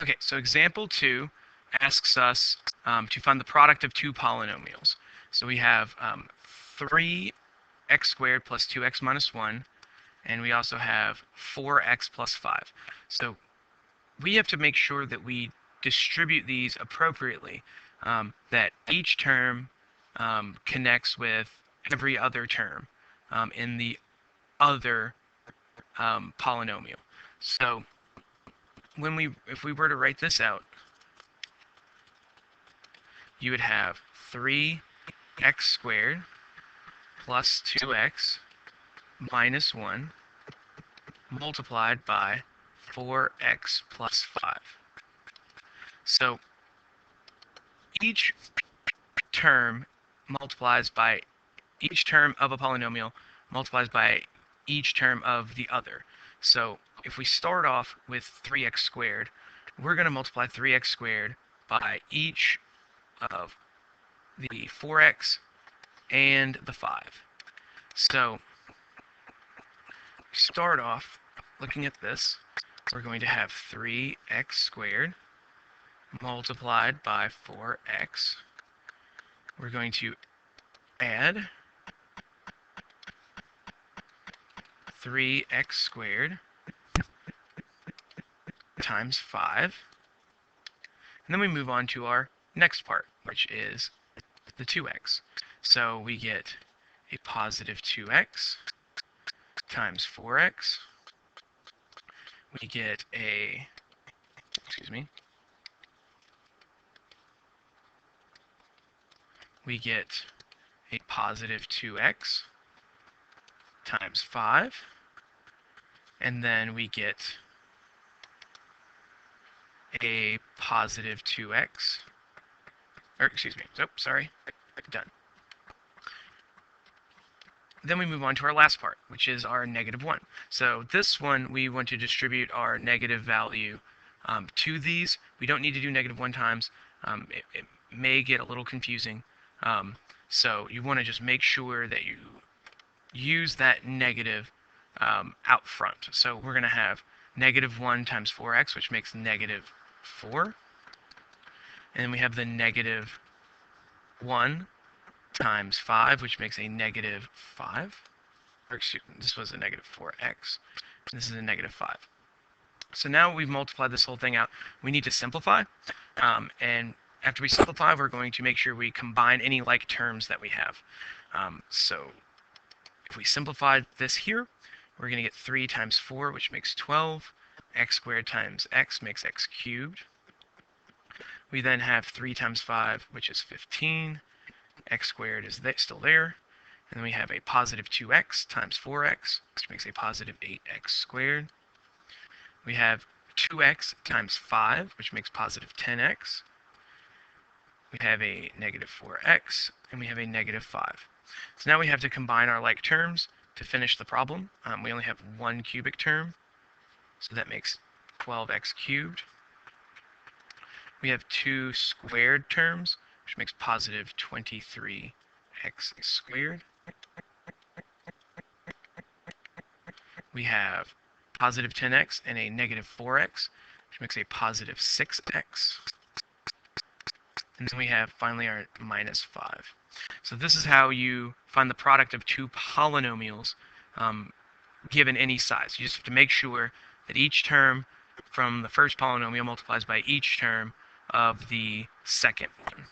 Okay, so example 2 asks us to find the product of two polynomials. So we have 3x squared plus 2x minus 1, and we also have 4x plus 5. So we have to make sure that we distribute these appropriately, that each term connects with every other term in the other polynomial. So if we were to write this out, you would have 3x squared plus 2x minus 1 multiplied by 4x plus 5. So each term multiplies by each term of a polynomial multiplies by each term of the other. So if we start off with 3x squared, we're going to multiply 3x squared by each of the 4x and the 5. So start off looking at this. We're going to have 3x squared multiplied by 4x. We're going to add 3x squared times 5. And then we move on to our next part, which is the 2x. So we get a positive 2x times 4x. We get a, we get a positive 2x times 5. And then we get a positive 2x, done. Then we move on to our last part, which is our negative 1. So this one, we want to distribute our negative value to these. We don't need to do negative 1 times. It may get a little confusing. So you want to just make sure that you use that negative out front. So we're going to have negative 1 times 4x, which makes negative 4. And then we have the negative 1 times 5, which makes a negative 5. Or excuse me, this was a negative 4x. This is a negative 5. So now we've multiplied this whole thing out. We need to simplify. And after we simplify, we're going to make sure we combine any like terms that we have. So if we simplify this here, we're going to get 3 times 4, which makes 12. X squared times x makes x cubed. We then have 3 times 5, which is 15. X squared is still there. And then we have a positive 2x times 4x, which makes a positive 8x squared. We have 2x times 5, which makes positive 10x. We have a negative 4x, and we have a negative 5. So now we have to combine our like terms to finish the problem. We only have one cubic term, so that makes 12x cubed. We have 2 squared terms, which makes positive 23x squared. We have positive 10x and a negative 4x, which makes a positive 6x. And then we have finally our minus 5. So this is how you find the product of two polynomials given any size. You just have to make sure that each term from the first polynomial multiplies by each term of the second one.